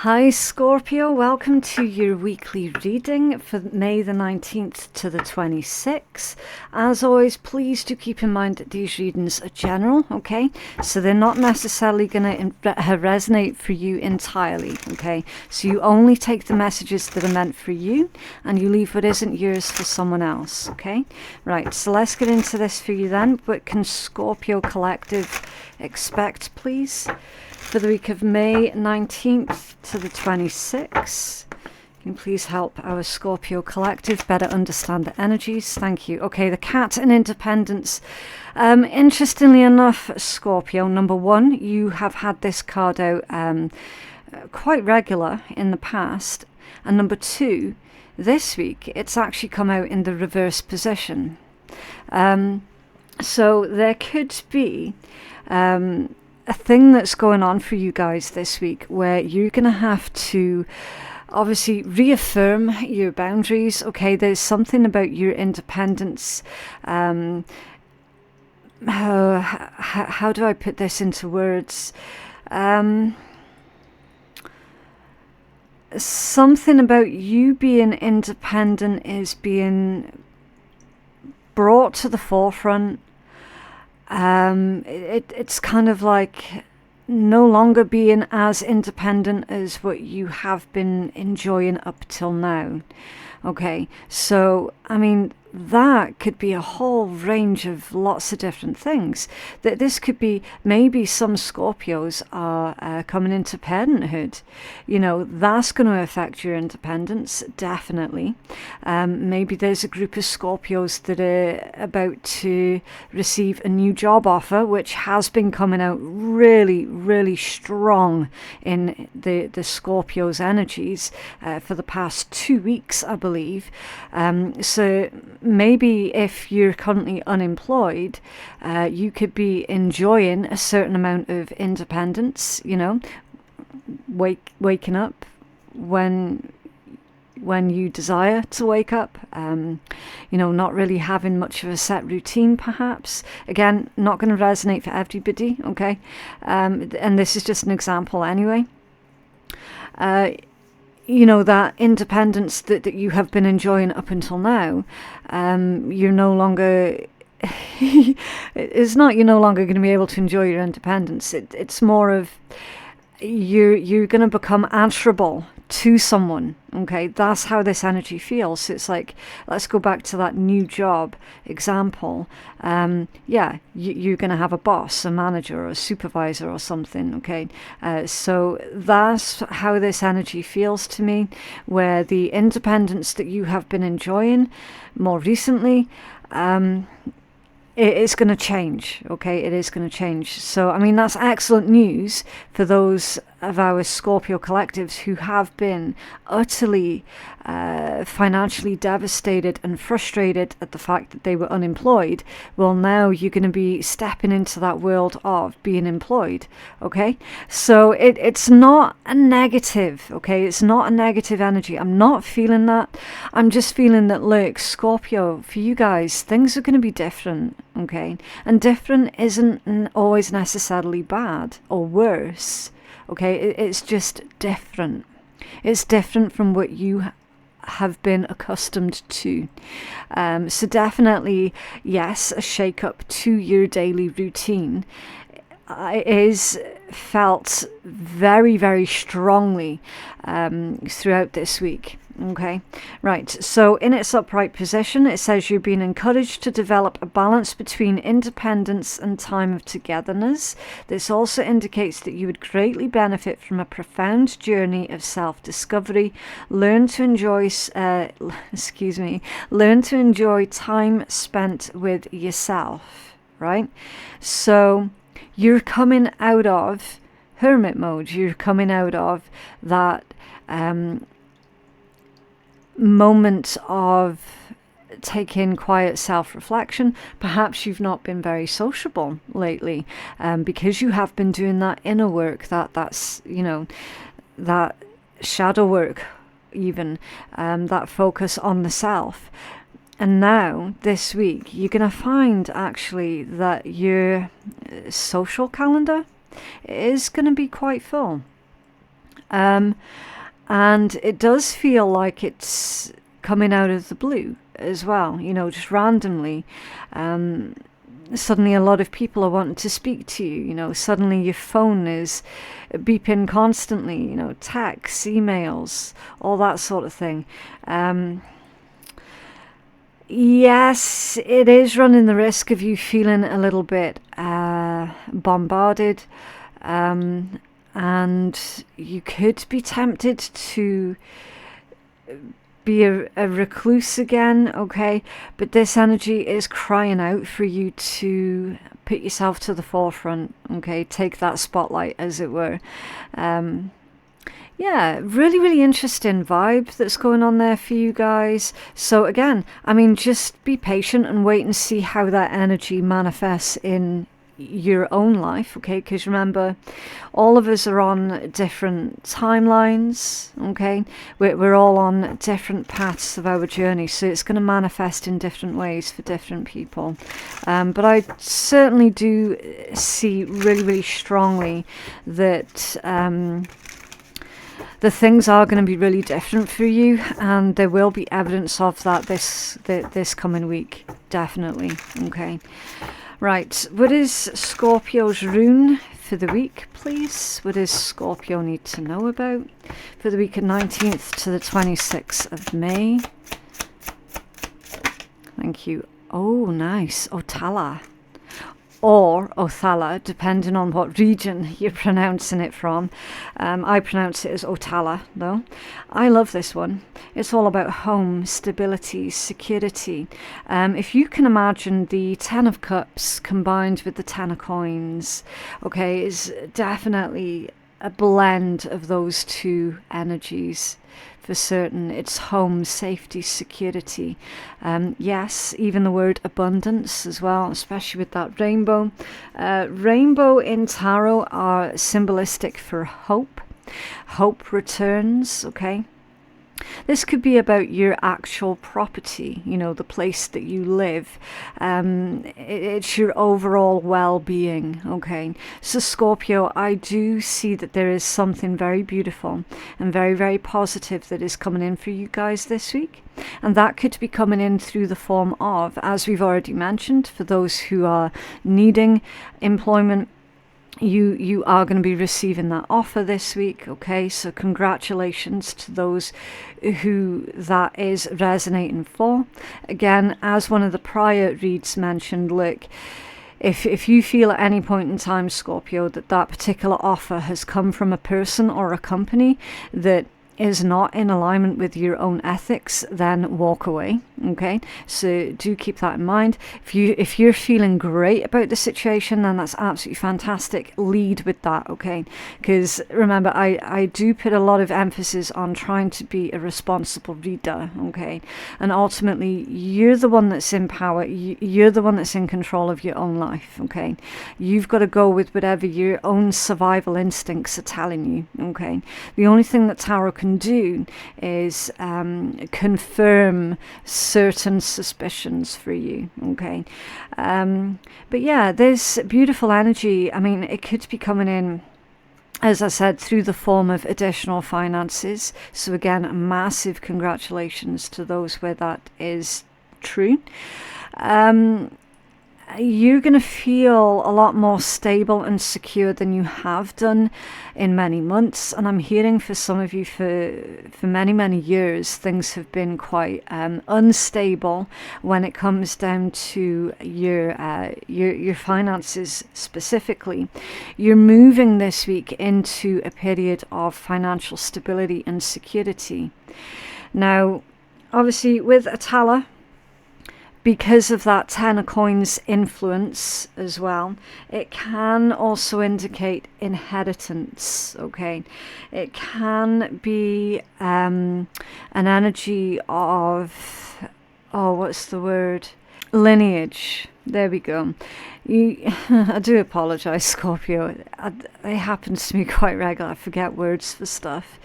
Hi Scorpio, welcome to your weekly reading for May the 19th to the 26th. As always, please do keep in mind that these readings are general, okay? So they're not necessarily going to resonate for you entirely, okay? So you only take the messages that are meant for you and you leave what isn't yours for someone else, okay? Right, so let's get into this for you then. What can Scorpio Collective expect, please? For the week of May 19th to the 26th. Can you please help our Scorpio Collective better understand the energies? Thank you. Okay, the cat and independence. Interestingly enough, Scorpio, number one, you have had this card out quite regular in the past. And number two, this week, it's actually come out in the reverse position. So there could be a thing that's going on for you guys this week where you're going to have to obviously reaffirm your boundaries. Okay, there's something about your independence. How do I put this into words? Something about you being independent is being brought to the forefront. It's kind of like no longer being as independent as what you have been enjoying up till now. Okay, so I mean that could be a whole range of lots of different things. That this could be maybe some Scorpios are coming into parenthood. You know, that's going to affect your independence, definitely. Maybe there's a group of Scorpios that are about to receive a new job offer, which has been coming out really, really strong in the Scorpios' energies for the past 2 weeks, I believe. So maybe if you're currently unemployed, you could be enjoying a certain amount of independence, you know, waking up when you desire to wake up, you know, not really having much of a set routine, perhaps. Again, not going to resonate for everybody, okay? And this is just an example anyway. You know, that independence that you have been enjoying up until now, you're no longer... it's not you're no longer going to be able to enjoy your independence. It's more of you're going to become answerable to someone. Okay, that's how this energy feels. So it's like, let's go back to that new job example. Yeah, you're going to have a boss, a manager, or a supervisor, or something. Okay, so that's how this energy feels to me. Where the independence that you have been enjoying more recently, it is going to change, okay? It is going to change. So, I mean, that's excellent news for those of our Scorpio collectives who have been utterly financially devastated and frustrated at the fact that they were unemployed. Well, now you're going to be stepping into that world of being employed, okay? So it's not a negative, okay? It's not a negative energy. I'm not feeling that. I'm just feeling that, look, Scorpio, for you guys, things are going to be different, okay? And different isn't always necessarily bad or worse, okay? It's just different. It's different from what you have been accustomed to. So definitely, yes, a shake-up to your daily routine is felt very, very strongly throughout this week. Okay, right, so in its upright position, it says you're being encouraged to develop a balance between independence and time of togetherness. This also indicates that you would greatly benefit from a profound journey of self-discovery. Learn to enjoy time spent with yourself, right? So you're coming out of hermit mode. You're coming out of that moment of taking quiet self-reflection. Perhaps you've not been very sociable lately, because you have been doing that inner work, that's you know, that shadow work, even that focus on the self. And now this week you're going to find actually that your social calendar is going to be quite full. And it does feel like it's coming out of the blue as well, just randomly. Suddenly a lot of people are wanting to speak to you, suddenly your phone is beeping constantly, texts, emails, all that sort of thing. Yes, it is running the risk of you feeling a little bit bombarded, and you could be tempted to be a recluse again, okay? But this energy is crying out for you to put yourself to the forefront, okay? Take that spotlight, as it were. Yeah, really, really interesting vibe that's going on there for you guys. So again, just be patient and wait and see how that energy manifests in your own life, okay? Because remember, all of us are on different timelines, okay? We're all on different paths of our journey, so it's going to manifest in different ways for different people. But I certainly do see really, really strongly that the things are going to be really different for you, and there will be evidence of that this coming week, definitely. Okay, right, what is Scorpio's rune for the week, please? What does Scorpio need to know about for the week of 19th to the 26th of May? Thank you. Oh, nice. Othala. Or Othala, depending on what region you're pronouncing it from. I pronounce it as Othala, though. I love this one. It's all about home, stability, security. If you can imagine the 10 of Cups combined with the 10 of Coins, okay, is definitely a blend of those two energies. For certain, it's home, safety, security. Yes, even the word abundance as well, especially with that rainbow. Rainbow in tarot are symbolistic for hope. Hope returns, okay? This could be about your actual property, the place that you live. It's your overall well-being, okay? So Scorpio, I do see that there is something very beautiful and very, very positive that is coming in for you guys this week. And that could be coming in through the form of, as we've already mentioned, for those who are needing employment, you are going to be receiving that offer this week, okay? So congratulations to those who that is resonating for. Again, as one of the prior reads mentioned, look, if you feel at any point in time, Scorpio, that particular offer has come from a person or a company that is not in alignment with your own ethics, then walk away, okay? So do keep that in mind. If you're feeling great about the situation, then that's absolutely fantastic. Lead with that, okay? Because remember, I do put a lot of emphasis on trying to be a responsible reader, okay? And ultimately, you're the one that's in power. You're the one that's in control of your own life, okay? You've got to go with whatever your own survival instincts are telling you, okay? The only thing that tarot can do is confirm certain suspicions for you, okay? But yeah, there's beautiful energy. It could be coming in, as I said, through the form of additional finances. So again, massive congratulations to those where that is true. You're going to feel a lot more stable and secure than you have done in many months. And I'm hearing for some of you for many, many years, things have been quite unstable when it comes down to your finances specifically. You're moving this week into a period of financial stability and security. Now, obviously with Atala, because of that 10 of Coins influence as well, it can also indicate inheritance, okay? It can be an energy of, what's the word? Lineage. There we go. I do apologise, Scorpio. It happens to me quite regular. I forget words for stuff.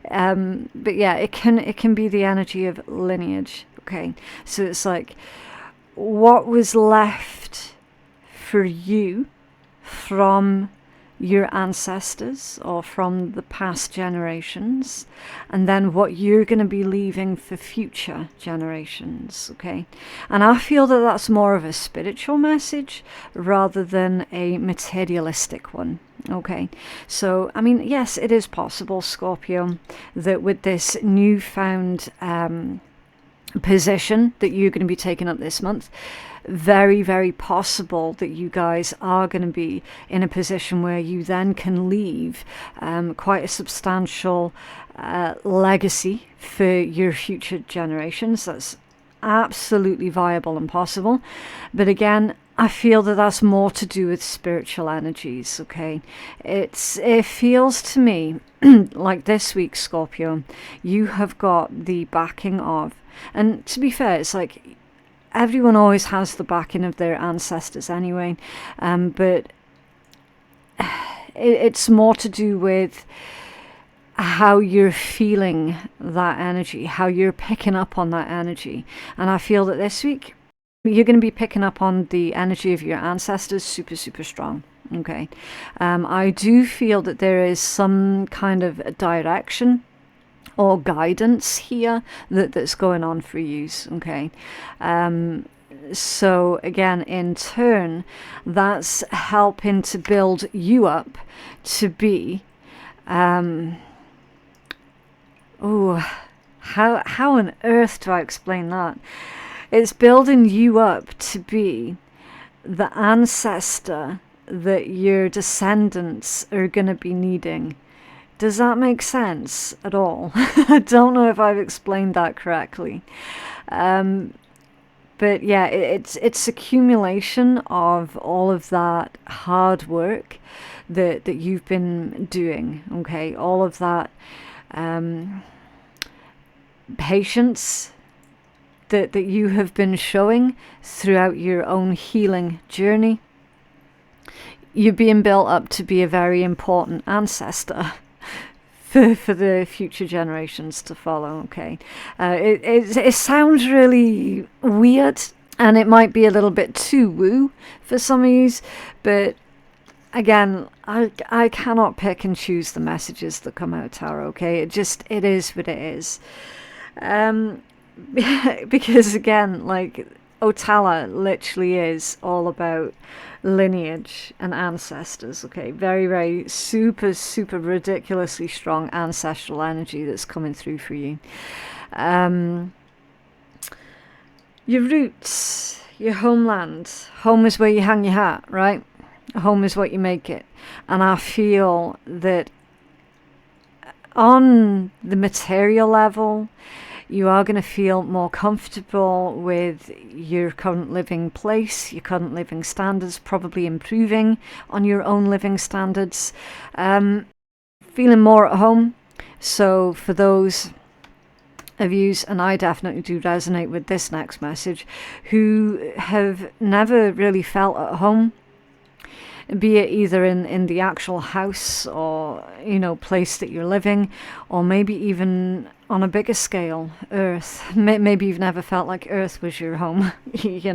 But yeah, it can be the energy of lineage, okay? So it's like, what was left for you from your ancestors or from the past generations, and then what you're going to be leaving for future generations, okay? And I feel that that's more of a spiritual message rather than a materialistic one. Okay, so I mean, yes, it is possible, Scorpio, that with this newfound position that you're going to be taking up this month, very, very possible that you guys are going to be in a position where you then can leave quite a substantial legacy for your future generations. That's absolutely viable and possible. But again, I feel that that's more to do with spiritual energies, okay? It feels to me like this week, Scorpio, you have got the backing of, and to be fair, it's like everyone always has the backing of their ancestors anyway, but it's more to do with how you're feeling that energy, how you're picking up on that energy. And I feel that this week, you're going to be picking up on the energy of your ancestors super, super strong. Okay. I do feel that there is some kind of direction or guidance here that's going on for you. Okay. So again, in turn, that's helping to build you up to be, how on earth do I explain that? It's building you up to be the ancestor that your descendants are going to be needing. Does that make sense at all? I don't know if I've explained that correctly. But yeah, it's accumulation of all of that hard work that you've been doing, okay? All of that patience that you have been showing throughout your own healing journey. You're being built up to be a very important ancestor for the future generations to follow, okay? It sounds really weird, and it might be a little bit too woo for some of you, but again, I cannot pick and choose the messages that come out of tarot, okay? It is what it is. Because again, like, Otala literally is all about lineage and ancestors, okay? Very, very super, super ridiculously strong ancestral energy that's coming through for you. Your roots, your homeland. Home is where you hang your hat, right? Home is what you make it. And I feel that on the material level, you are going to feel more comfortable with your current living place, your current living standards, probably improving on your own living standards, feeling more at home. So for those of you, and I definitely do resonate with this next message, who have never really felt at home, be it either in the actual house or, place that you're living, or maybe even on a bigger scale, Earth. Maybe you've never felt like Earth was your home. You can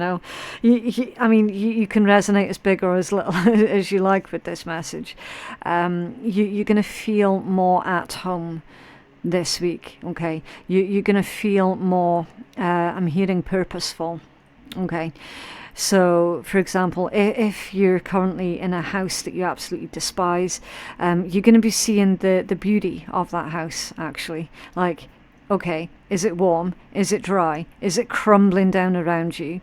resonate as big or as little as you like with this message. You're going to feel more at home this week, okay? You're going to feel more, I'm hearing purposeful, okay? So, for example, if you're currently in a house that you absolutely despise, you're going to be seeing the beauty of that house, actually. Like, okay, is it warm? Is it dry? Is it crumbling down around you?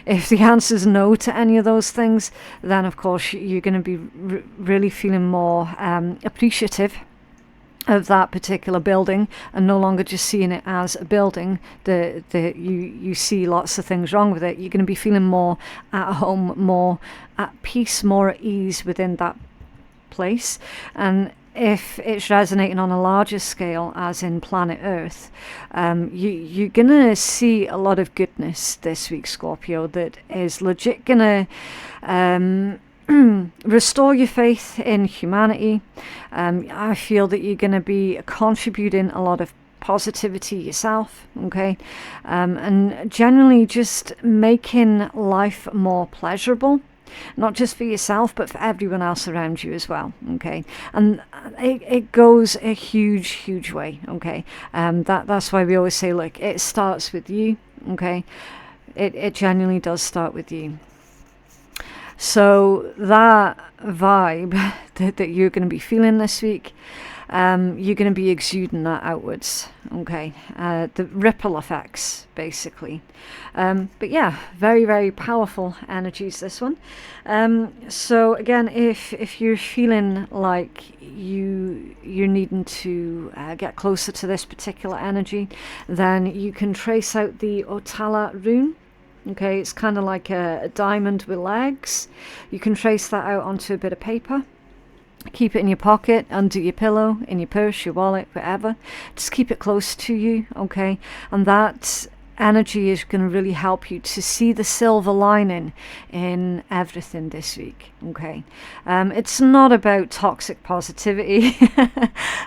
If the answer's no to any of those things, then, of course, you're going to be really feeling more appreciative of that particular building, and no longer just seeing it as a building that you see lots of things wrong with it. You're going to be feeling more at home, more at peace, more at ease within that place. And if it's resonating on a larger scale, as in planet Earth, you're going to see a lot of goodness this week, Scorpio, that is legit going to restore your faith in humanity. I feel that you're going to be contributing a lot of positivity yourself, okay? And generally just making life more pleasurable Not just for yourself, but for everyone else around you as well, okay? And it goes a huge way, okay? That's why we always say, look, it starts with you, okay? It genuinely does start with you. So that vibe that you're going to be feeling this week, you're going to be exuding that outwards, okay? The ripple effects, basically. But yeah, very powerful energies, this one. So again, if you're feeling like you're needing to get closer to this particular energy, then you can trace out the Otala rune. Okay, it's kind of like a diamond with legs. You can trace that out onto a bit of paper. Keep it in your pocket, under your pillow, in your purse, your wallet, whatever. Just keep it close to you, okay? And that energy is going to really help you to see the silver lining in everything this week, okay? It's not about toxic positivity.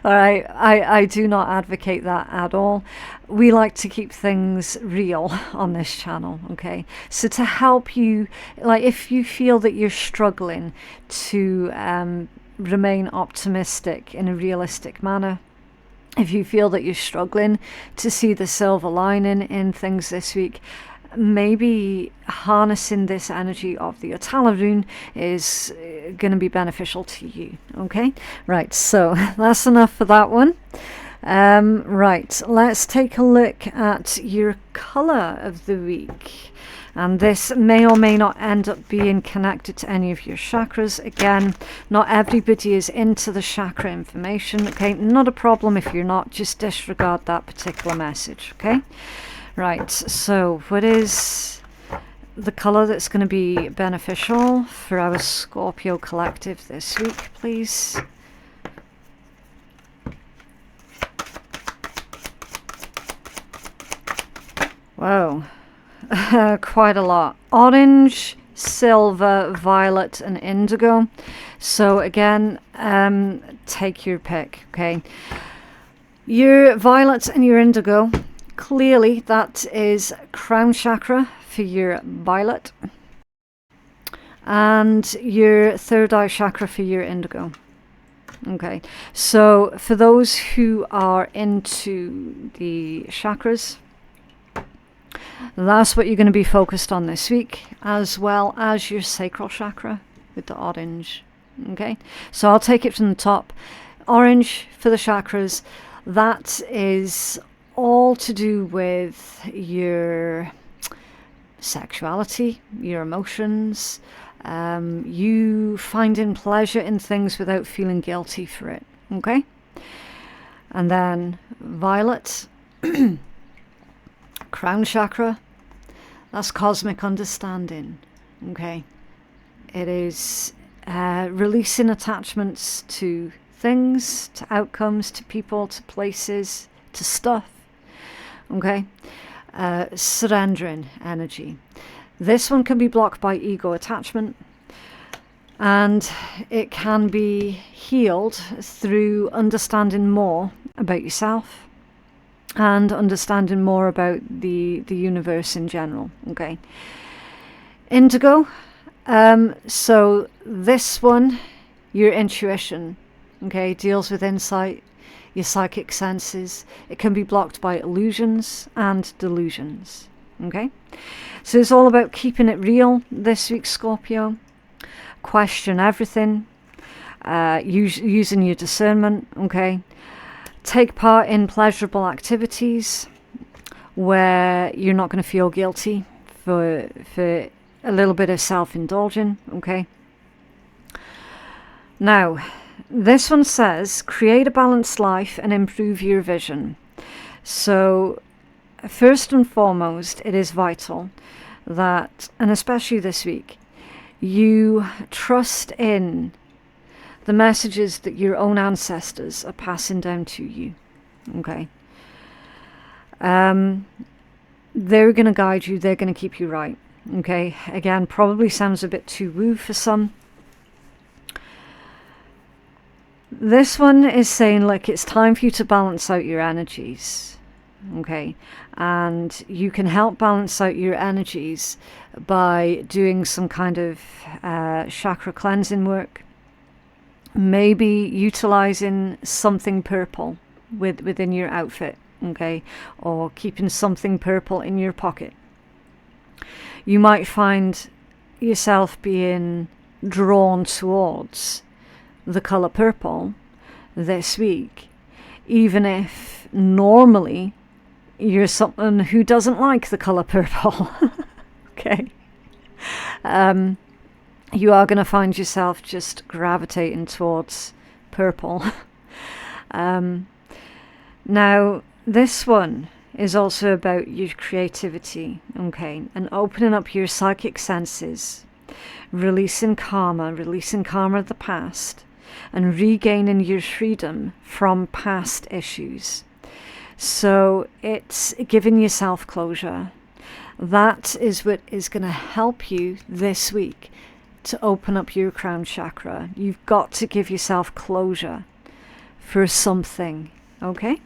All right, I do not advocate that at all. We like to keep things real on this channel, okay? So to help you, like if you feel that you're struggling to remain optimistic in a realistic manner, if you feel that you're struggling to see the silver lining in things this week, maybe harnessing this energy of the Otala rune is going to be beneficial to you, okay? Right, so that's enough for that one. Right, let's take a look at your colour of the week. And this may or may not end up being connected to any of your chakras. Again, not everybody is into the chakra information, okay? Not a problem if you're not, just disregard that particular message, okay? Right, so what is the colour that's going to be beneficial for our Scorpio collective this week, please? Whoa. Quite a lot. Orange, silver, violet, and indigo. So again, take your pick, okay? Your violet and your indigo, clearly that is crown chakra for your violet, and your third eye chakra for your indigo. Okay, so for those who are into the chakras, that's what you're going to be focused on this week, as well as your sacral chakra with the orange. Okay, so I'll take it from the top. Orange for the chakras, that is all to do with your sexuality, your emotions, you finding pleasure in things without feeling guilty for it. Okay, and then violet, crown chakra, that's cosmic understanding, okay? It is releasing attachments to things, to outcomes, to people, to places, to stuff, okay? Surrendering energy. This one can be blocked by ego attachment, and it can be healed through understanding more about yourself and understanding more about the universe in general, okay? Indigo, so this one, your intuition, okay, deals with insight, your psychic senses. It can be blocked by illusions and delusions, okay? So it's all about keeping it real this week, Scorpio. Question everything, using your discernment, okay? Take part in pleasurable activities where you're not going to feel guilty for a little bit of self-indulging, okay? Now, this one says, create a balanced life and improve your vision. So, first and foremost, it is vital that, and especially this week, you trust in the messages that your own ancestors are passing down to you, okay? They're going to guide you, they're going to keep you right, okay? Again, probably sounds a bit too woo for some. This one is saying, like, it's time for you to balance out your energies, Okay, and you can help balance out your energies by doing some kind of chakra cleansing work, maybe utilizing something purple within your outfit, okay, or keeping something purple in your pocket. You might find yourself being drawn towards the color purple this week, even if normally you're someone who doesn't like the color purple. Okay. You are going to find yourself just gravitating towards purple. Now, this one is also about your creativity, okay, and opening up your psychic senses, releasing karma of the past, and regaining your freedom from past issues. So it's giving yourself closure. That is what is going to help you this week to open up your crown chakra. You've got to give yourself closure for something, okay?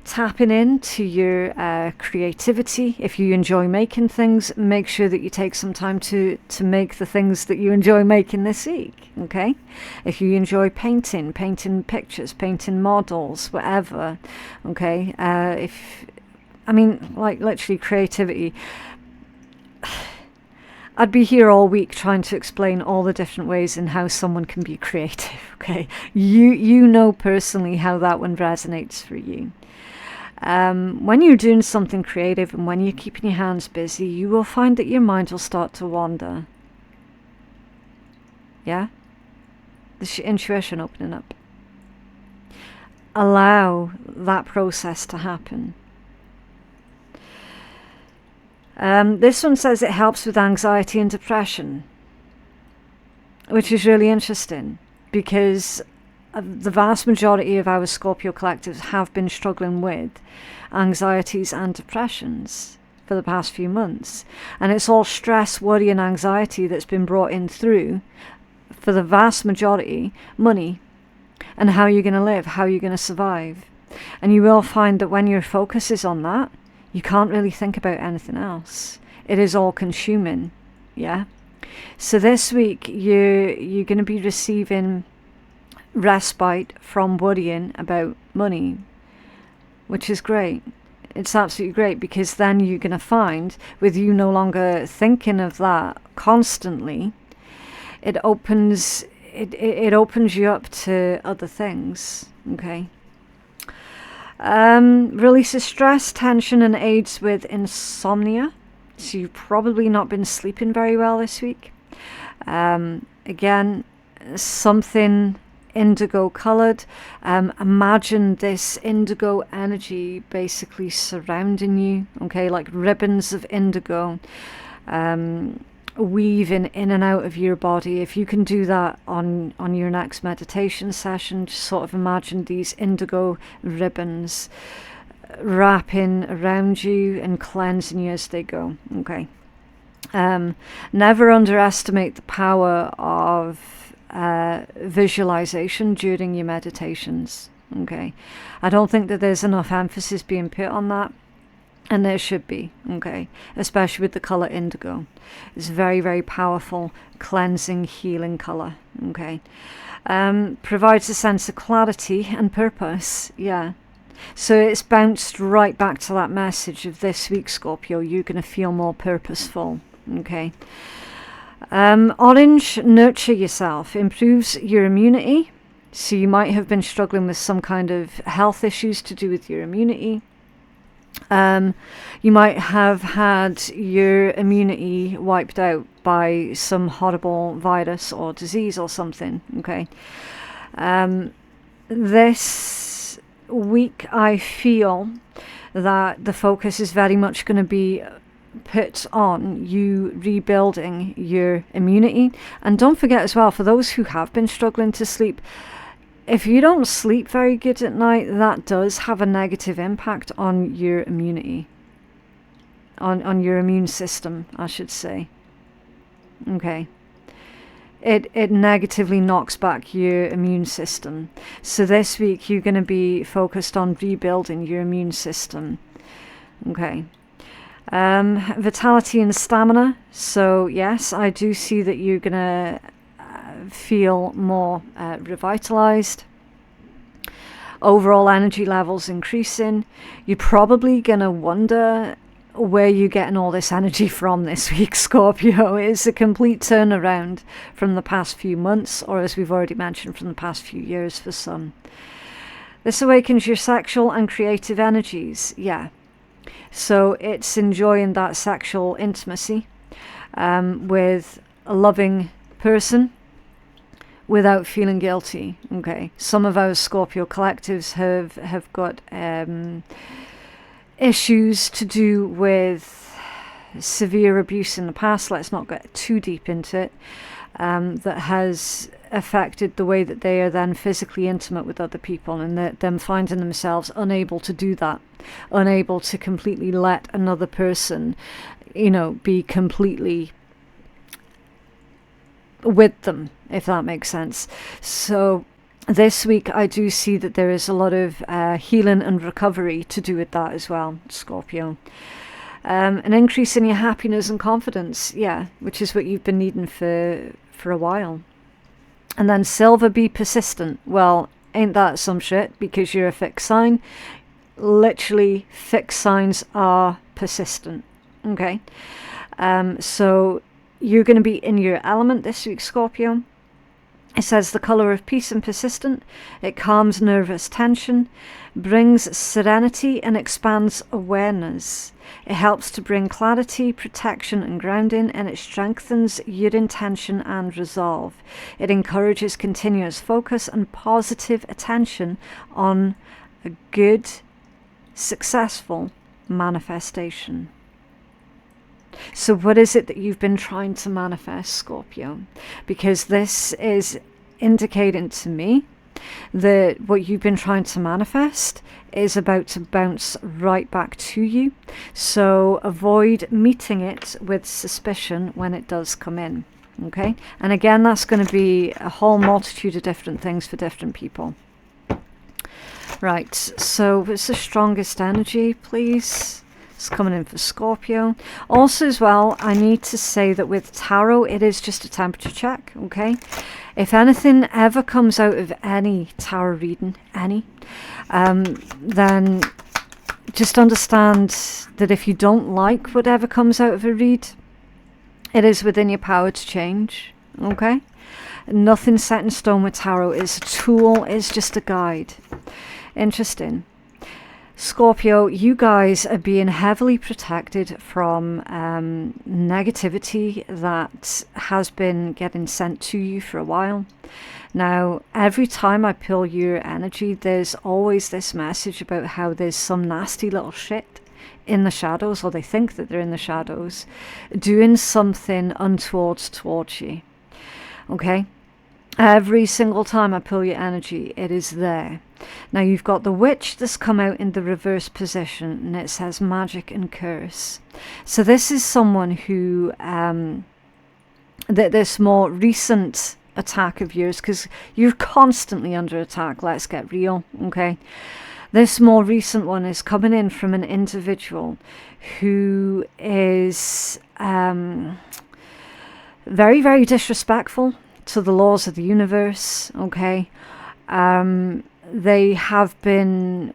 Tapping into your creativity. If you enjoy making things, make sure that you take some time to make the things that you enjoy making this week, okay? If you enjoy painting pictures, painting models, whatever, okay? Like literally creativity. I'd be here all week trying to explain all the different ways in how someone can be creative, okay? You know personally how that one resonates for you. When you're doing something creative and when you're keeping your hands busy, you will find that your mind will start to wander. Yeah? This your intuition opening up. Allow that process to happen. This one says it helps with anxiety and depression, which is really interesting because the vast majority of our Scorpio collectives have been struggling with anxieties and depressions for the past few months. And it's all stress, worry and anxiety that's been brought in through, for the vast majority, money and how you're going to live, how you're going to survive. And you will find that when your focus is on that, you can't really think about anything else. It is all consuming, yeah? So this week, you're going to be receiving respite from worrying about money, which is great. It's absolutely great because then you're going to find, with you no longer thinking of that constantly, it opens you up to other things, okay? Releases stress, tension and aids with insomnia. So you've probably not been sleeping very well this week. Again, something indigo colored. Imagine this indigo energy basically surrounding you, okay, like ribbons of indigo weaving in and out of your body. If you can do that on your next meditation session, just sort of imagine these indigo ribbons wrapping around you and cleansing you as they go, okay. Never underestimate the power of visualization during your meditations, okay. I don't think that there's enough emphasis being put on that, and there should be, okay, especially with the color indigo. It's very, very powerful, cleansing, healing color, okay. Provides a sense of clarity and purpose, yeah. So it's bounced right back to that message of this week, Scorpio. You're going to feel more purposeful, okay. Orange, nurture yourself, improves your immunity. So you might have been struggling with some kind of health issues to do with your immunity. You might have had your immunity wiped out by some horrible virus or disease or something, okay. This week I feel that the focus is very much going to be put on you rebuilding your immunity. And don't forget as well, for those who have been struggling to sleep, if you don't sleep very good at night, that does have a negative impact on your immunity, on your immune system, I should say. Okay. it negatively knocks back your immune system. So this week you're going to be focused on rebuilding your immune system. Okay. Vitality and stamina. So yes, I do see that you're going to feel more revitalized. Overall energy levels increasing. You're probably going to wonder where you're getting all this energy from this week, Scorpio. It's a complete turnaround from the past few months, or as we've already mentioned, from the past few years for some. This awakens your sexual and creative energies. Yeah. So it's enjoying that sexual intimacy with a loving person without feeling guilty. Okay. Some of our Scorpio collectives have got issues to do with severe abuse in the past. Let's not get too deep into it. That has affected the way that they are then physically intimate with other people, and them finding themselves unable to do that, unable to completely let another person, be completely with them, if that makes sense. So this week I do see that there is a lot of healing and recovery to do with that as well, Scorpio. An increase in your happiness and confidence, yeah, which is what you've been needing for a while. And then silver, be persistent. Well, ain't that some shit? Because you're a fixed sign. Literally, fixed signs are persistent. Okay. So you're going to be in your element this week, Scorpio. It says the color of peace and persistent. It calms nervous tension, brings serenity and expands awareness. It helps to bring clarity, protection and grounding, and it strengthens your intention and resolve. It encourages continuous focus and positive attention on a good, successful manifestation. So what is it that you've been trying to manifest, Scorpio? Because this is indicating to me that what you've been trying to manifest is about to bounce right back to you. So avoid meeting it with suspicion when it does come in. Okay? And again, that's going to be a whole multitude of different things for different people. Right, so what's the strongest energy, please? It's coming in for Scorpio. Also as well, I need to say that with tarot, it is just a temperature check, okay? If anything ever comes out of any tarot reading, then just understand that if you don't like whatever comes out of a read, it is within your power to change, okay? Nothing set in stone with tarot. It's a tool, it's just a guide. Interesting. Scorpio, you guys are being heavily protected from negativity that has been getting sent to you for a while. Now, every time I pull your energy, there's always this message about how there's some nasty little shit in the shadows, or they think that they're in the shadows, doing something untoward towards you. Okay? Every single time I pull your energy, it is there. Now you've got the witch that's come out in the reverse position, and it says magic and curse. So this is someone who, this more recent attack of yours, because you're constantly under attack, let's get real, okay? This more recent one is coming in from an individual who is very, very disrespectful to the laws of the universe, okay? They have been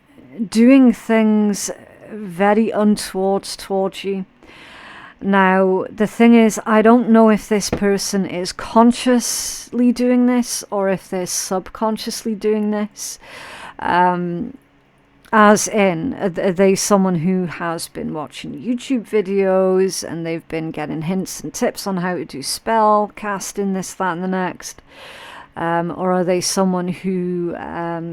doing things very untoward towards you. Now, the thing is, I don't know if this person is consciously doing this or if they're subconsciously doing this. As in, are they someone who has been watching YouTube videos and they've been getting hints and tips on how to do spell casting, this, that, and the next? Or are they someone who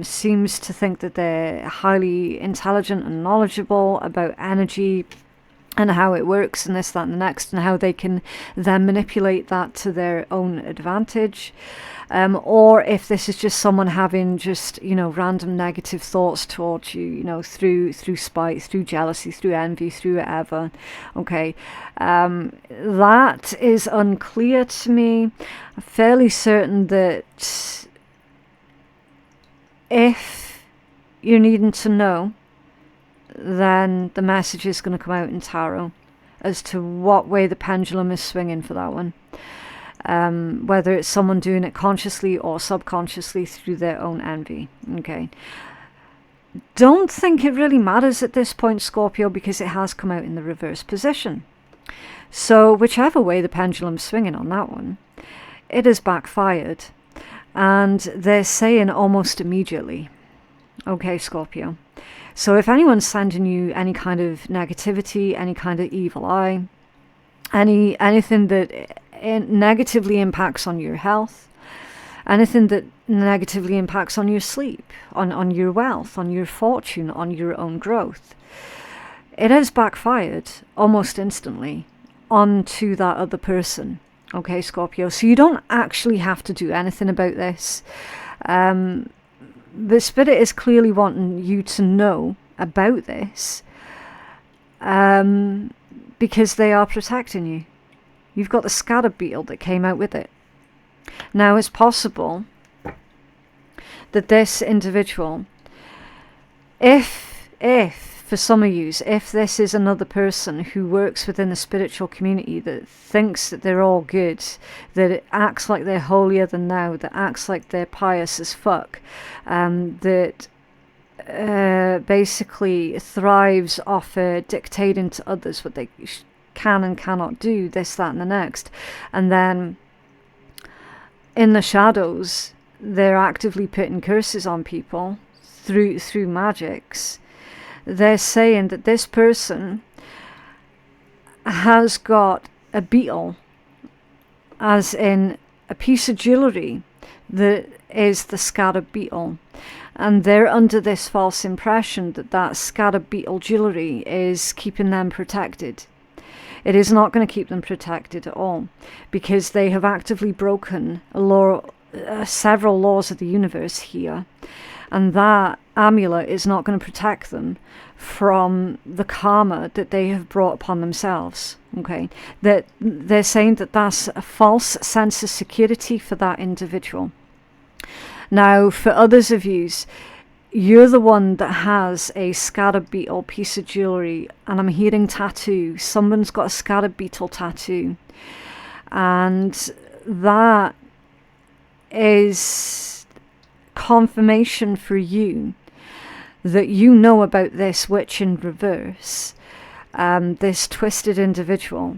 seems to think that they're highly intelligent and knowledgeable about energy and how it works and this, that and the next, and how they can then manipulate that to their own advantage. Or if this is just someone having just, random negative thoughts towards you, through spite, through jealousy, through envy, through whatever. Okay. That is unclear to me. I'm fairly certain that if you're needing to know, then the message is going to come out in tarot as to what way the pendulum is swinging for that one. Whether it's someone doing it consciously or subconsciously through their own envy. Okay. Don't think it really matters at this point, Scorpio, because it has come out in the reverse position. So whichever way the pendulum's swinging on that one, it has backfired. And they're saying almost immediately. Okay, Scorpio. So if anyone's sending you any kind of negativity, any kind of evil eye, anything that negatively impacts on your health, anything that negatively impacts on your sleep, on your wealth, on your fortune, on your own growth, it has backfired almost instantly onto that other person. Okay, Scorpio. So you don't actually have to do anything about this. The Spirit is clearly wanting you to know about this, because they are protecting you. You've got the scarab beetle that came out with it. Now, it's possible that this individual, if for some of you, if this is another person who works within the spiritual community that thinks that they're all good, that it acts like they're holier than thou, that acts like they're pious as fuck, that basically thrives off dictating to others what they can and cannot do, this, that and the next, and then in the shadows they're actively putting curses on people through magics. They're saying that this person has got a beetle, as in a piece of jewellery that is the scarab beetle. And they're under this false impression that scarab beetle jewellery is keeping them protected. It is not going to keep them protected at all, because they have actively broken several laws of the universe here. And that amulet is not going to protect them from the karma that they have brought upon themselves. Okay, that they're saying that that's a false sense of security for that individual. Now, for others of you, you're the one that has a scarab beetle piece of jewellery, and I'm hearing tattoo. Someone's got a scarab beetle tattoo, and that is confirmation for you that you know about this witch in reverse, this twisted individual,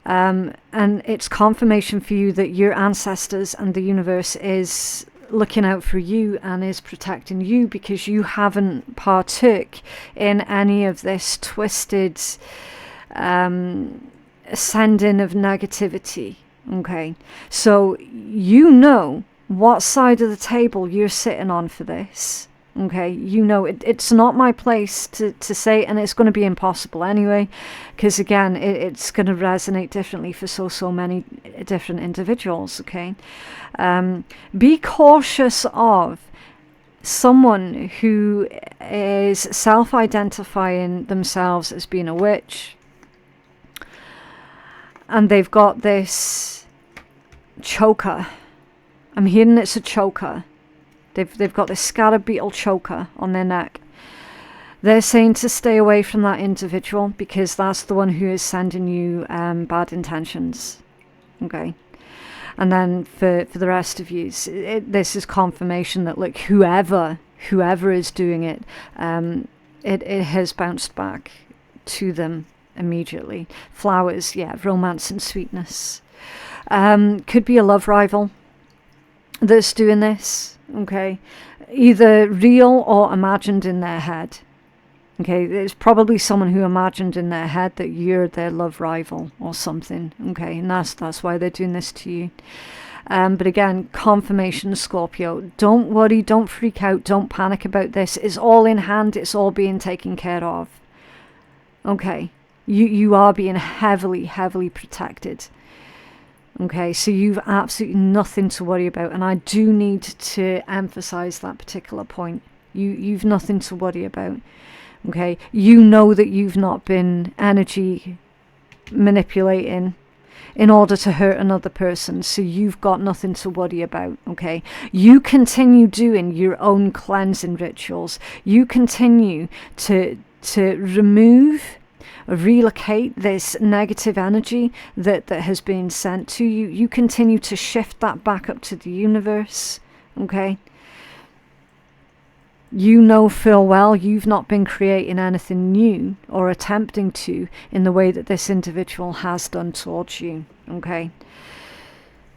and it's confirmation for you that your ancestors and the universe is looking out for you and is protecting you, because you haven't partook in any of this twisted sending of negativity. Okay, so you know what side of the table you're sitting on for this. Okay, you know, it's not my place to say, and it's going to be impossible anyway, because again, it's going to resonate differently for so many different individuals. Okay, be cautious of someone who is self-identifying themselves as being a witch, and they've got this choker. I'm hearing it's a choker. They've got this scarab beetle choker on their neck. They're saying to stay away from that individual, because that's the one who is sending you bad intentions. Okay. And then for the rest of you, this is confirmation that, look, whoever is doing it, it has bounced back to them immediately. Flowers, yeah, romance and sweetness. Could be a love rival that's doing this. Okay, either real or imagined in their head. Okay, it's probably someone who imagined in their head that you're their love rival or something. Okay, and that's why they're doing this to you. But again, confirmation, Scorpio. Don't worry, don't freak out, don't panic about this. It's all in hand, it's all being taken care of. Okay, You are being heavily, heavily protected. Okay, so you've absolutely nothing to worry about, and I do need to emphasize that particular point. You've nothing to worry about. Okay, you know that you've not been energy manipulating in order to hurt another person, so you've got nothing to worry about. Okay, you continue doing your own cleansing rituals. You continue to remove, relocate this negative energy that has been sent to you. You continue to shift that back up to the universe. Okay, you know full well you've not been creating anything new or attempting to in the way that this individual has done towards you. Okay,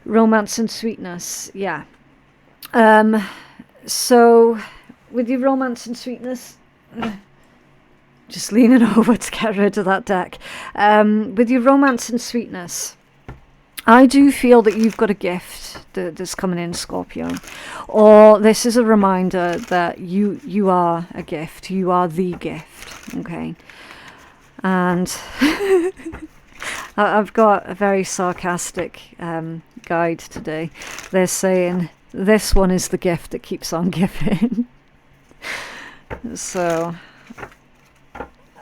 romance and sweetness. Yeah. So with your romance and sweetness, just leaning over to get rid of that deck. With your romance and sweetness, I do feel that you've got a gift that's coming in, Scorpio. Or this is a reminder that you are a gift. You are the gift. Okay. And I've got a very sarcastic guide today. They're saying, this one is the gift that keeps on giving. So,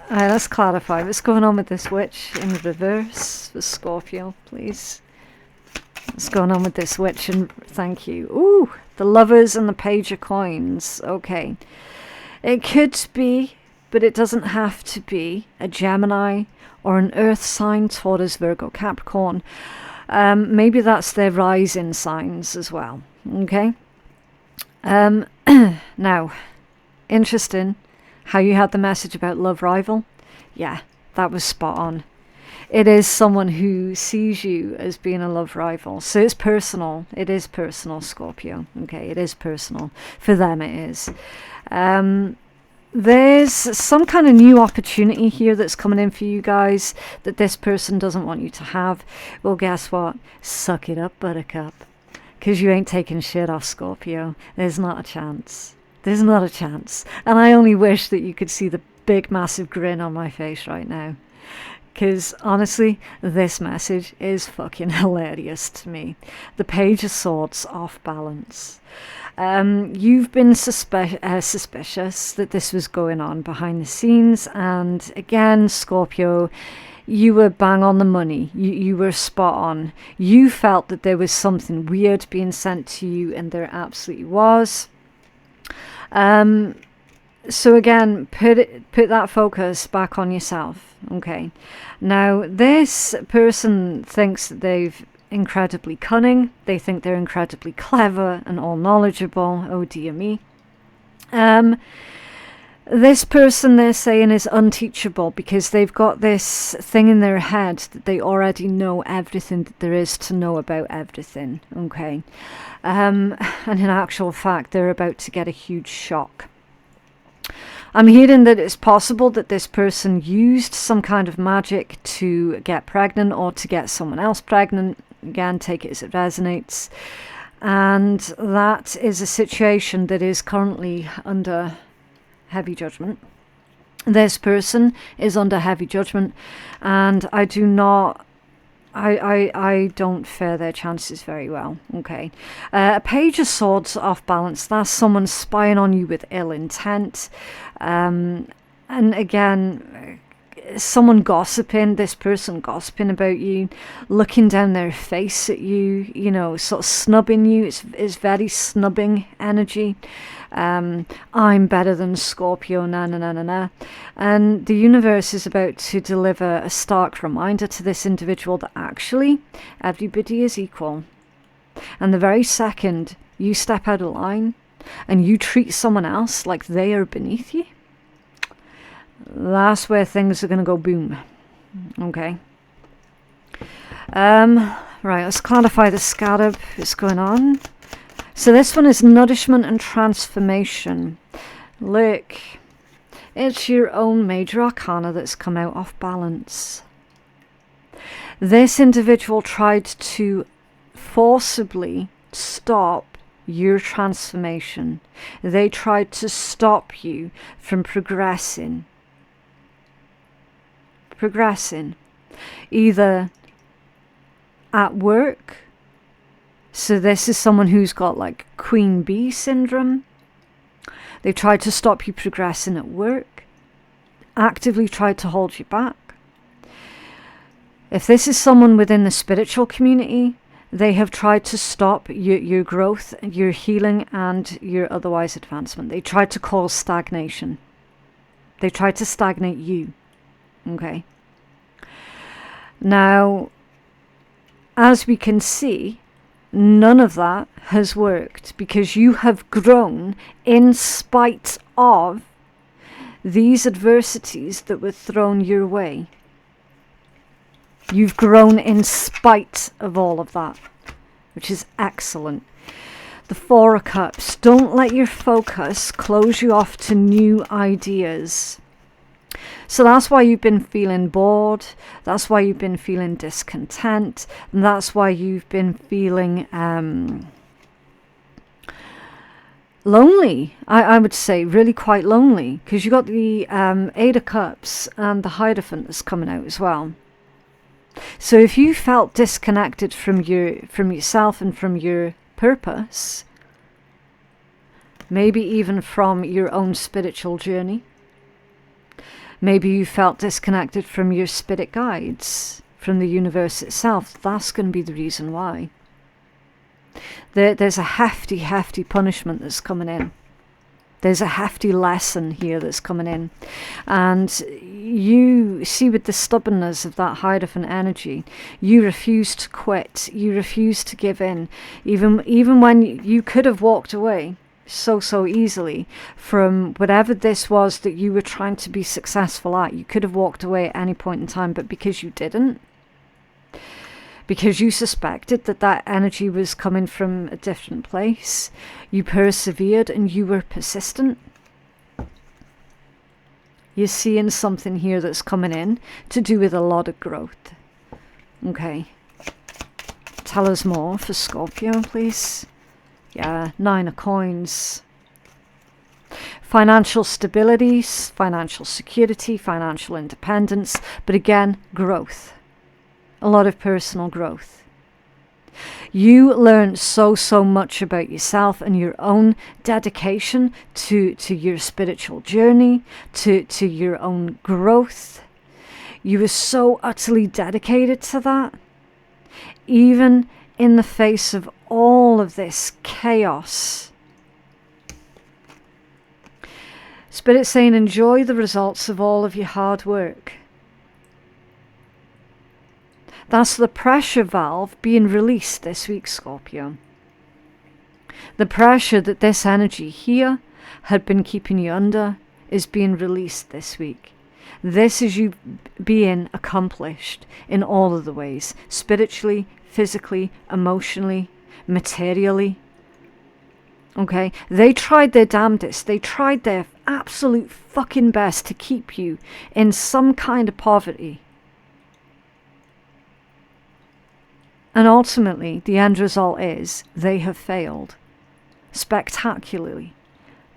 let's clarify. What's going on with this witch in reverse for Scorpio, please? What's going on with this witch? And thank you. Ooh, the lovers and the page of coins. Okay. It could be, but it doesn't have to be, a Gemini or an earth sign, Taurus, Virgo, Capricorn. Maybe that's their rising signs as well. Okay. Now, interesting how you had the message about love rival. Yeah, that was spot on. It is someone who sees you as being a love rival. So it's personal. It is personal, Scorpio. Okay, it is personal. For them it is. There's some kind of new opportunity here that's coming in for you guys that this person doesn't want you to have. Well, guess what? Suck it up, buttercup. Because you ain't taking shit off, Scorpio. There's not a chance. There's not a chance. And I only wish that you could see the big, massive grin on my face right now. Because honestly, this message is fucking hilarious to me. The Page of Swords off balance. You've been suspicious that this was going on behind the scenes. And again, Scorpio, you were bang on the money. You were spot on. You felt that there was something weird being sent to you, and there absolutely was. So again, put that focus back on yourself. Okay. Now, this person thinks that they're incredibly cunning. They think they're incredibly clever and all knowledgeable. Oh dear me. This person, they're saying, is unteachable because they've got this thing in their head that they already know everything that there is to know about everything. Okay. And in actual fact, they're about to get a huge shock. I'm hearing that it's possible that this person used some kind of magic to get pregnant or to get someone else pregnant. Again, take it as it resonates. And that is a situation that is currently under heavy judgment. This person is under heavy judgment, and I don't fare their chances very well. Okay. A Page of Swords off balance. That's someone spying on you with ill intent. And again, someone gossiping, this person gossiping about you, looking down their face at you, you know, sort of snubbing you. It's very snubbing energy. I'm better than Scorpio, na na na na na. And the universe is about to deliver a stark reminder to this individual that actually everybody is equal. And the very second you step out of line and you treat someone else like they are beneath you, that's where things are going to go boom. Okay. Right, let's clarify the scarab that's going on. So this one is nourishment and transformation. Look, it's your own major arcana that's come out off balance. This individual tried to forcibly stop your transformation. They tried to stop you from progressing progressing, either at work. So this is someone who's got like queen bee syndrome. They've tried to stop you progressing at work, actively tried to hold you back. If this is someone within the spiritual community, they have tried to stop your growth, your healing, and your otherwise advancement. They tried to cause stagnation. They tried to stagnate you. Okay. Now, as we can see, none of that has worked because you have grown in spite of these adversities that were thrown your way. You've grown in spite of all of that, which is excellent. The Four of Cups. Don't let your focus close you off to new ideas. So that's why you've been feeling bored. That's why you've been feeling discontent. And that's why you've been feeling lonely. I would say really quite lonely. Because you got the Eight of Cups and the Hierophant that's coming out as well. So if you felt disconnected from yourself and from your purpose, maybe even from your own spiritual journey, maybe you felt disconnected from your spirit guides, from the universe itself, that's going to be the reason why. There's a hefty, hefty punishment that's coming in. There's a hefty lesson here that's coming in. And you see, with the stubbornness of that Hierophant energy, you refuse to quit. You refuse to give in. Even when you could have walked away so easily from whatever this was that you were trying to be successful at. You could have walked away at any point in time, but because you didn't, because you suspected that energy was coming from a different place, you persevered and you were persistent. You're seeing something here that's coming in to do with a lot of growth. Okay. Tell us more for Scorpio, please. Yeah, 9 of Coins. Financial stability, financial security, financial independence, but again, growth. A lot of personal growth. You learn so much about yourself and your own dedication to your spiritual journey, to your own growth. You were so utterly dedicated to that. Even in the face of all of this chaos. Spirit's saying enjoy the results of all of your hard work. That's the pressure valve being released this week, Scorpio. The pressure that this energy here had been keeping you under is being released this week. This is you being accomplished in all of the ways. Spiritually, physically, emotionally, materially. Okay? They tried their damnedest. They tried their absolute fucking best to keep you in some kind of poverty. And ultimately, the end result is they have failed spectacularly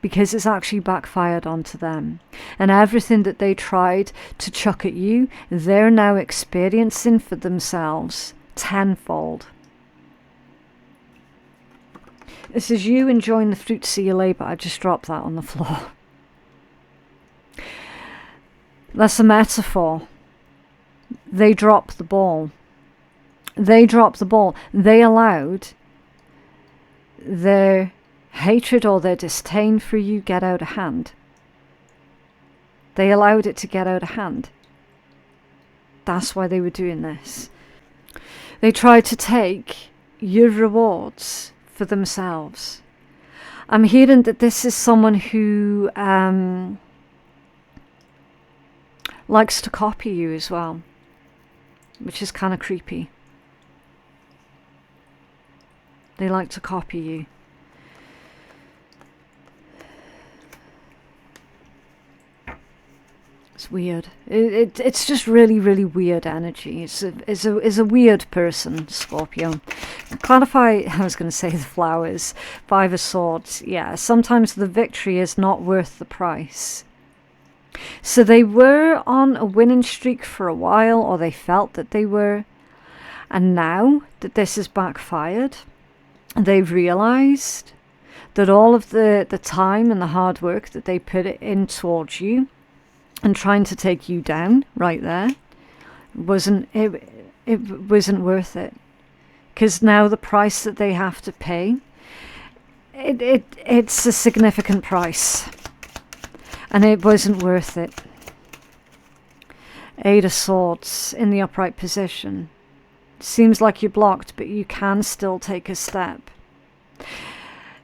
because it's actually backfired onto them. And everything that they tried to chuck at you, they're now experiencing for themselves tenfold. This is you enjoying the fruits of your labour. I just dropped that on the floor. That's a metaphor. They dropped the ball. They dropped the ball. They allowed their hatred or their disdain for you get out of hand. They allowed it to get out of hand. That's why they were doing this. They tried to take your rewards for themselves. I'm hearing that this is someone who likes to copy you as well, which is kind of creepy. They like to copy you. It's weird. It's just really weird energy. It's a weird person, Scorpio. Clarify, I was going to say the flowers. 5 of Swords. Yeah, sometimes the victory is not worth the price. So they were on a winning streak for a while, or they felt that they were. And now that this has backfired, they've realized that all of the time and the hard work that they put in towards you and trying to take you down right there wasn't worth it. Because now the price that they have to pay, it's a significant price. And it wasn't worth it. Eight of Swords in the upright position. Seems like you're blocked, but you can still take a step.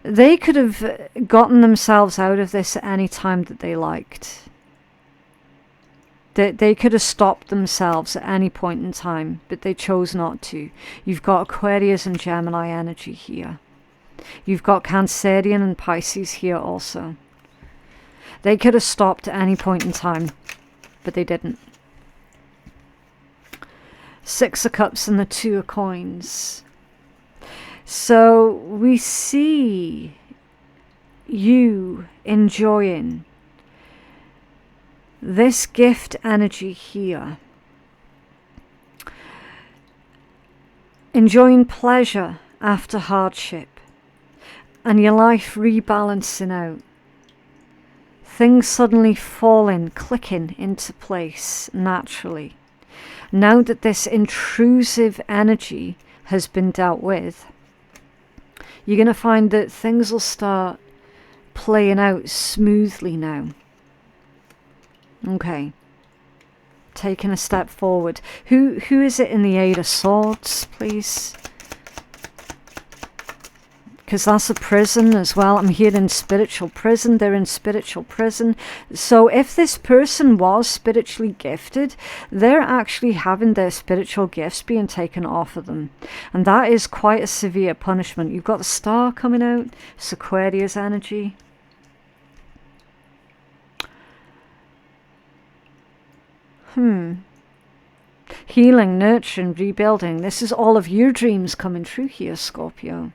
They could have gotten themselves out of this at any time that they liked. They could have stopped themselves at any point in time, but they chose not to. You've got Aquarius and Gemini energy here. You've got Cancerian and Pisces here also. They could have stopped at any point in time, but they didn't. Six of Cups and the Two of Coins. So we see you enjoying this gift energy here. Enjoying pleasure after hardship. And your life rebalancing out. Things suddenly falling, clicking into place naturally. Now that this intrusive energy has been dealt with, you're going to find that things will start playing out smoothly now. Okay. Taking a step forward. Who is it in the Eight of Swords, please? Because that's a prison as well. I'm hearing spiritual prison. They're in spiritual prison. So if this person was spiritually gifted, they're actually having their spiritual gifts being taken off of them. And that is quite a severe punishment. You've got the Star coming out. It's Aquarius energy. Healing, nurturing, rebuilding. This is all of your dreams coming true here, Scorpio.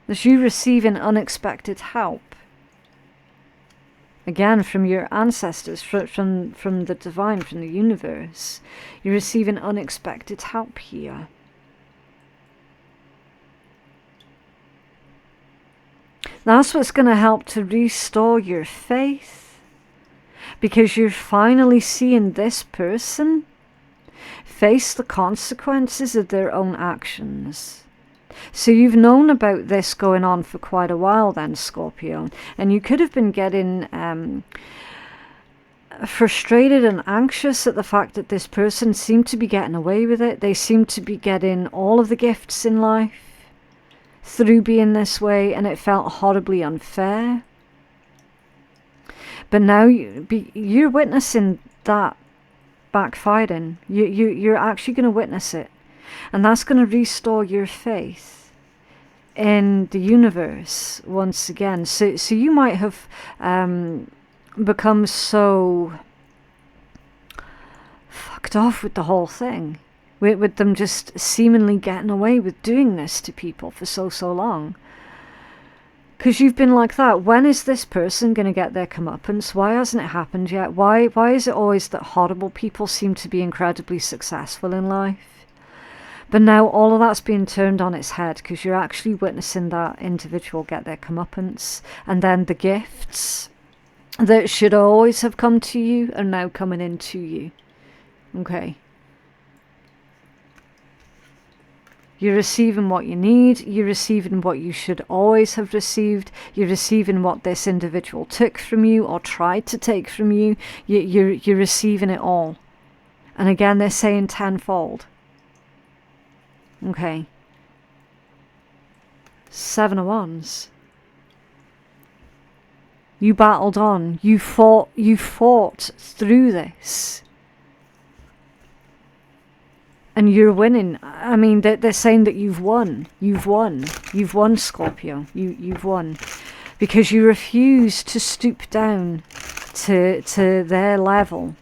There's you receiving unexpected help. Again, from your ancestors, from the divine, from the universe. You're receiving unexpected help here. That's what's going to help to restore your faith. Because you're finally seeing this person face the consequences of their own actions. So you've known about this going on for quite a while then, Scorpio. And you could have been getting frustrated and anxious at the fact that this person seemed to be getting away with it. They seemed to be getting all of the gifts in life through being this way, and it felt horribly unfair. But now you're witnessing that backfiring. You're actually going to witness it. And that's going to restore your faith in the universe once again. So you might have become so fucked off with the whole thing. With them just seemingly getting away with doing this to people for so long. Because you've been like that. When is this person going to get their comeuppance? Why hasn't it happened yet? Why is it always that horrible people seem to be incredibly successful in life? But now all of that's being turned on its head because you're actually witnessing that individual get their comeuppance. And then the gifts that should always have come to you are now coming into you. Okay. You're receiving what you need. You're receiving what you should always have received. You're receiving what this individual took from you or tried to take from you. You're receiving it all. And again, they're saying tenfold. Okay. Seven of Wands. You battled on. You fought through this. And you're winning. I mean, they're saying that you've won. You've won. You've won, Scorpio. You've won. Because you refuse to stoop down to their level.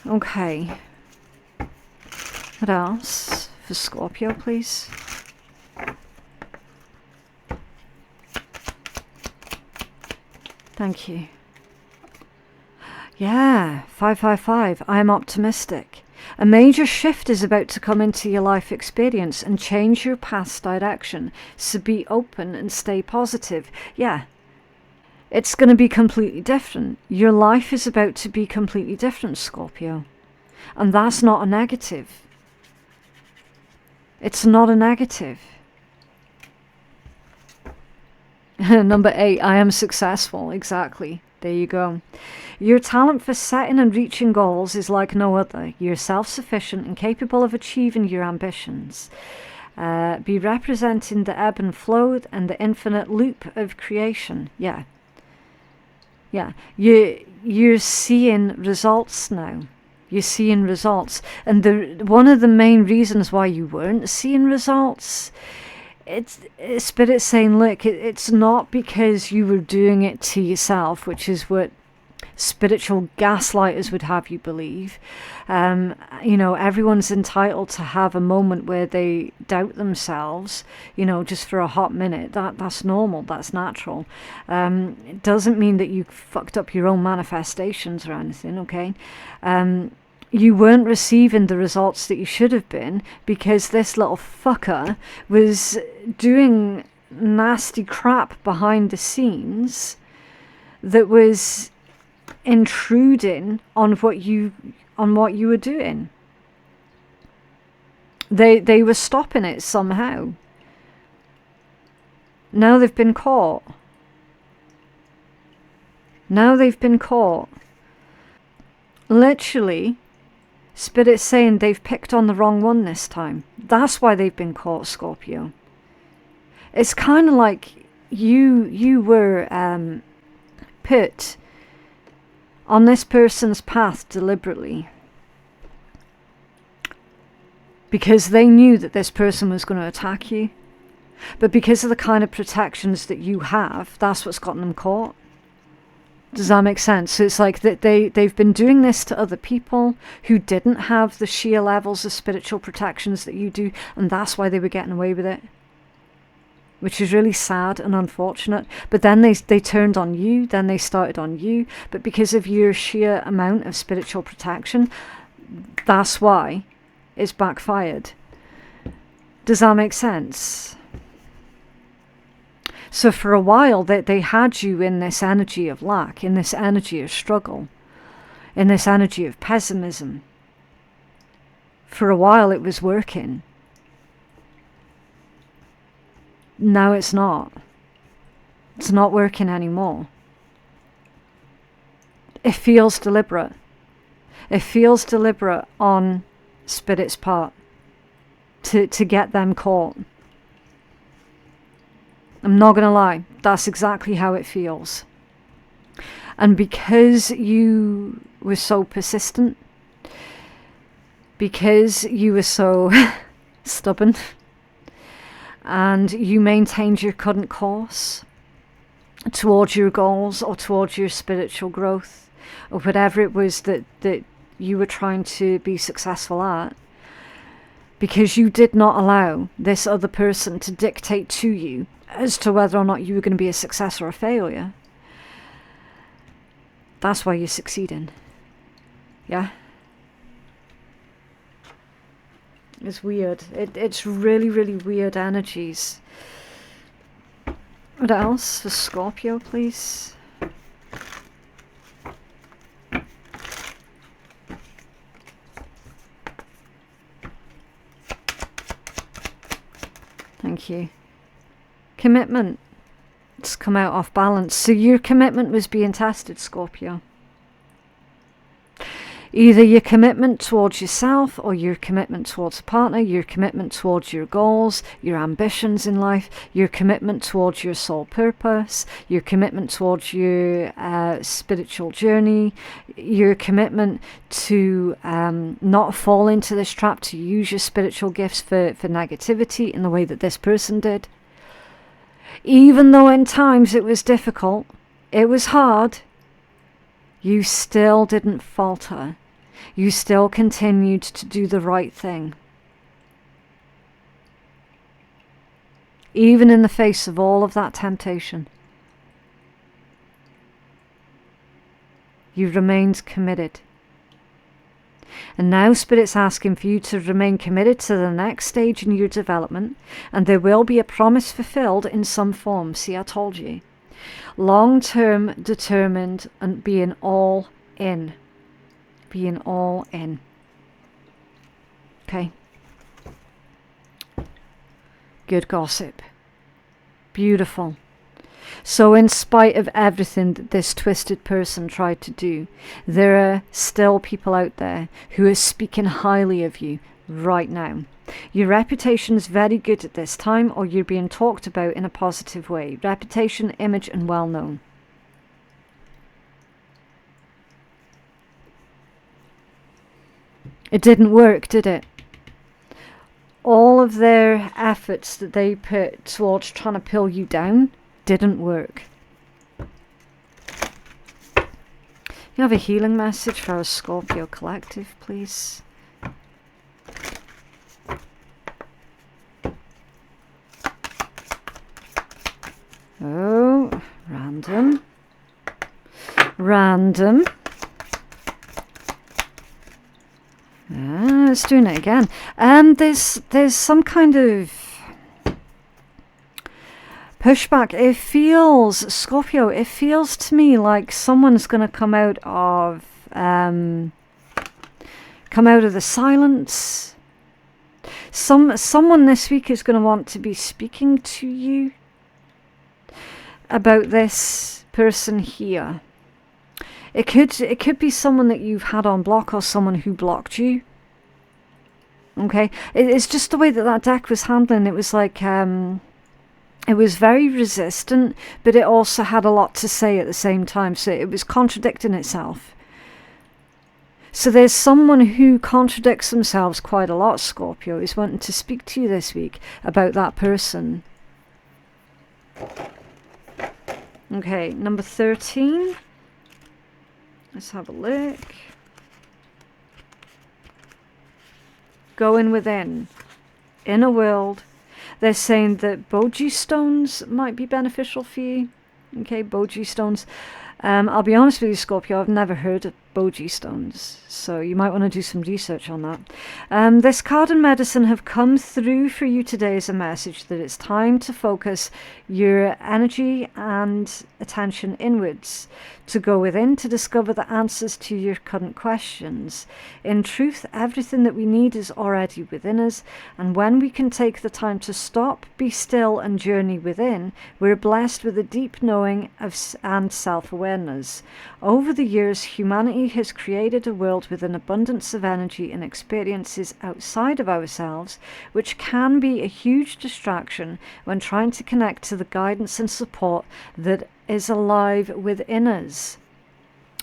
Okay. What else for Scorpio, please? Thank you. Yeah, 555. I am optimistic. A major shift is about to come into your life experience and change your path's direction. So be open and stay positive. Yeah. It's going to be completely different. Your life is about to be completely different, Scorpio. And that's not a negative. It's not a negative. Number 8, I am successful. Exactly. There you go. Your talent for setting and reaching goals is like no other. You're self-sufficient and capable of achieving your ambitions. Be representing the ebb and flow and the infinite loop of creation. Yeah. Yeah. You're seeing results now. You're seeing results. And one of the main reasons why you weren't seeing results, it's Spirit saying, look, it's not because you were doing it to yourself, which is what spiritual gaslighters would have you believe. Everyone's entitled to have a moment where they doubt themselves, just for a hot minute. That's normal, that's natural. It doesn't mean that you fucked up your own manifestations or anything, okay? You weren't receiving the results that you should have been because this little fucker was doing nasty crap behind the scenes that was intruding on what you were doing. They were stopping it somehow. Now they've been caught. Literally, Spirit's saying they've picked on the wrong one this time. That's why they've been caught, Scorpio. It's kind of like you were put on this person's path deliberately because they knew that this person was going to attack you. But because of the kind of protections that you have, that's what's gotten them caught. Does that make sense? So it's like that they've been doing this to other people who didn't have the sheer levels of spiritual protections that you do, and that's why they were getting away with it. Which is really sad and unfortunate. But then they turned on you, then they started on you. But because of your sheer amount of spiritual protection, that's why it's backfired. Does that make sense? So for a while, they had you in this energy of lack, in this energy of struggle, in this energy of pessimism. For a while, it was working. Now it's not. It's not working anymore. It feels deliberate. It feels deliberate on Spirit's part to get them caught. I'm not going to lie, that's exactly how it feels. And because you were so persistent, because you were so stubborn, and you maintained your current course towards your goals or towards your spiritual growth, or whatever it was that you were trying to be successful at, because you did not allow this other person to dictate to you as to whether or not you were going to be a success or a failure. That's why you're succeeding. Yeah? It's weird. It's really, really weird energies. What else for Scorpio, please? Thank you. Commitment. It's come out off balance. So your commitment was being tested, Scorpio. Either your commitment towards yourself or your commitment towards a partner, your commitment towards your goals, your ambitions in life, your commitment towards your soul purpose, your commitment towards your spiritual journey, your commitment to not fall into this trap, to use your spiritual gifts for negativity in the way that this person did. Even though in times it was difficult, it was hard, you still didn't falter. You still continued to do the right thing. Even in the face of all of that temptation. You remained committed. And now Spirit's asking for you to remain committed to the next stage in your development, and there will be a promise fulfilled in some form. See, I told you. Long-term, determined, and being all in. Being all in. Okay. Good gossip. Beautiful. So in spite of everything that this twisted person tried to do, there are still people out there who are speaking highly of you right now. Your reputation is very good at this time, or you're being talked about in a positive way. Reputation, image, and well-known. It didn't work, did it? All of their efforts that they put towards trying to pull you down didn't work. You have a healing message for our Scorpio collective, please. Oh, random. Random. It's doing it again. There's some kind of pushback. It feels, Scorpio, it feels to me like someone's going to come out of the silence. Someone this week is going to want to be speaking to you about this person here. It could be someone that you've had on block, or someone who blocked you. Okay, it's just the way that deck was handling. It was like it was very resistant, but it also had a lot to say at the same time. So it was contradicting itself. So there's someone who contradicts themselves quite a lot, Scorpio, is wanting to speak to you this week about that person. Okay, number 13. Let's have a look. Going within. Inner world. They're saying that Boji stones might be beneficial for you. Okay, Boji stones. I'll be honest with you, Scorpio, I've never heard of Boji stones, so you might want to do some research on that. This card and medicine have come through for you today as a message that it's time to focus your energy and attention inwards, to go within to discover the answers to your current questions. In truth, everything that we need is already within us, and when we can take the time to stop, be still, and journey within, we're blessed with a deep knowing and self-awareness. Over the years, humanity has created a world with an abundance of energy and experiences outside of ourselves, which can be a huge distraction when trying to connect to the guidance and support that is alive within us.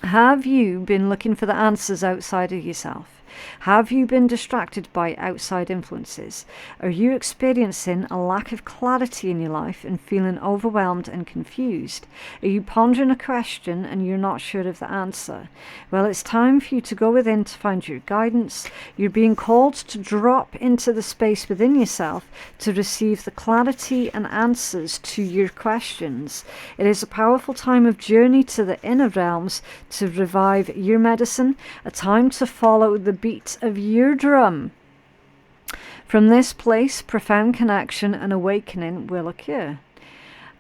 Have you been looking for the answers outside of yourself? Have you been distracted by outside influences? Are you experiencing a lack of clarity in your life and feeling overwhelmed and confused? Are you pondering a question and you're not sure of the answer? Well, it's time for you to go within to find your guidance. You're being called to drop into the space within yourself to receive the clarity and answers to your questions. It is a powerful time of journey to the inner realms to revive your medicine, a time to follow the beat of your drum. From this place, profound connection and awakening will occur.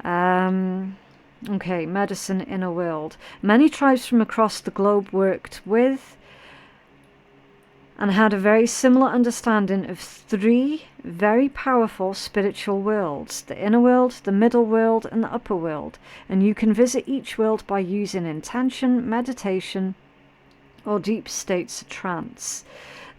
Okay, medicine, inner world. Many tribes from across the globe worked with and had a very similar understanding of three very powerful spiritual worlds: the inner world, the middle world, and the upper world. And you can visit each world by using intention, meditation, or deep states of trance.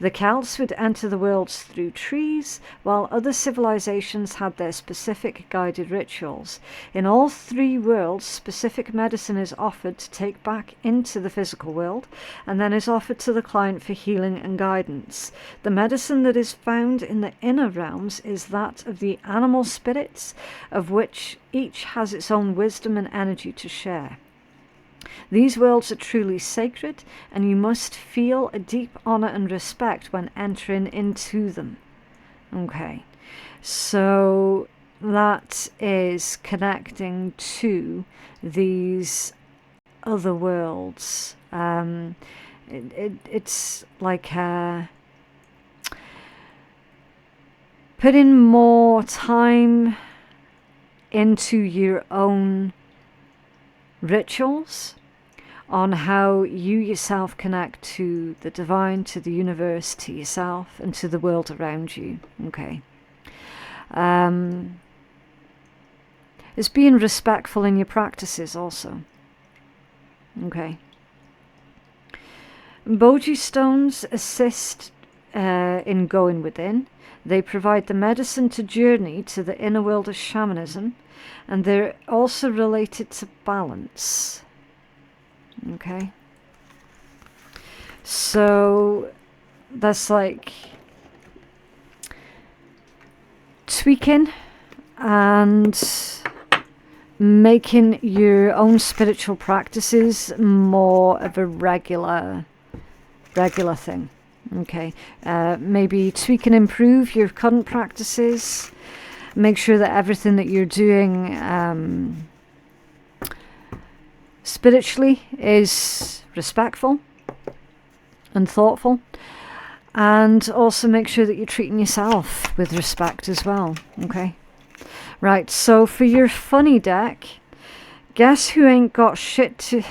The Celts would enter the worlds through trees, while other civilizations had their specific guided rituals. In all three worlds, specific medicine is offered to take back into the physical world, and then is offered to the client for healing and guidance. The medicine that is found in the inner realms is that of the animal spirits, of which each has its own wisdom and energy to share. These worlds are truly sacred, and you must feel a deep honor and respect when entering into them. Okay, so that is connecting to these other worlds. It's like putting more time into your own rituals on how you yourself connect to the divine, to the universe, to yourself, and to the world around you. Okay. It's being respectful in your practices also. Okay. Boji stones assist in going within. They provide the medicine to journey to the inner world of shamanism, and they're also related to balance. Okay. So that's like tweaking and making your own spiritual practices more of a regular thing. Okay. Maybe tweak and improve your current practices. Make sure that everything that you're doing spiritually is respectful and thoughtful, and also make sure that you're treating yourself with respect as well. Okay. Right, so for your funny deck, guess who ain't got shit to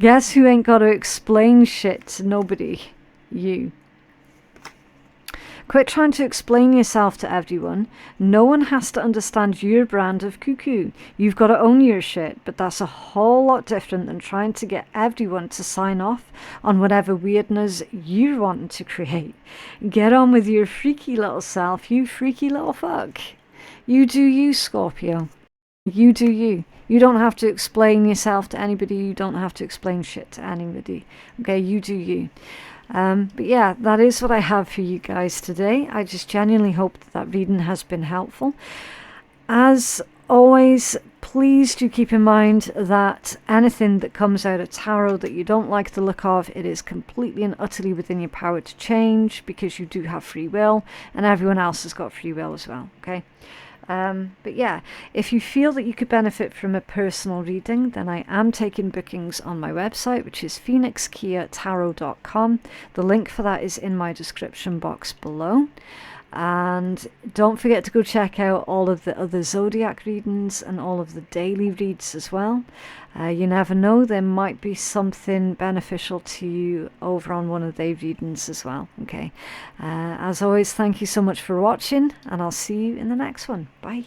guess who ain't got to explain shit to nobody? You. Quit trying to explain yourself to everyone. No one has to understand your brand of cuckoo. You've got to own your shit, but that's a whole lot different than trying to get everyone to sign off on whatever weirdness you're wanting to create. Get on with your freaky little self, you freaky little fuck. You do you, Scorpio. You do you. You don't have to explain yourself to anybody. You don't have to explain shit to anybody. Okay, you do you. But yeah, that is what I have for you guys today. I just genuinely hope that reading has been helpful. As always, please do keep in mind that anything that comes out of tarot that you don't like the look of, it is completely and utterly within your power to change, because you do have free will, and everyone else has got free will as well. Okay. But yeah, if you feel that you could benefit from a personal reading, then I am taking bookings on my website, which is phoenixkeiatarot.com. The link for that is in my description box below. And don't forget to go check out all of the other zodiac readings and all of the daily reads as well. You never know, there might be something beneficial to you over on one of the readings as well. Okay. As always, thank you so much for watching, and I'll see you in the next one. Bye.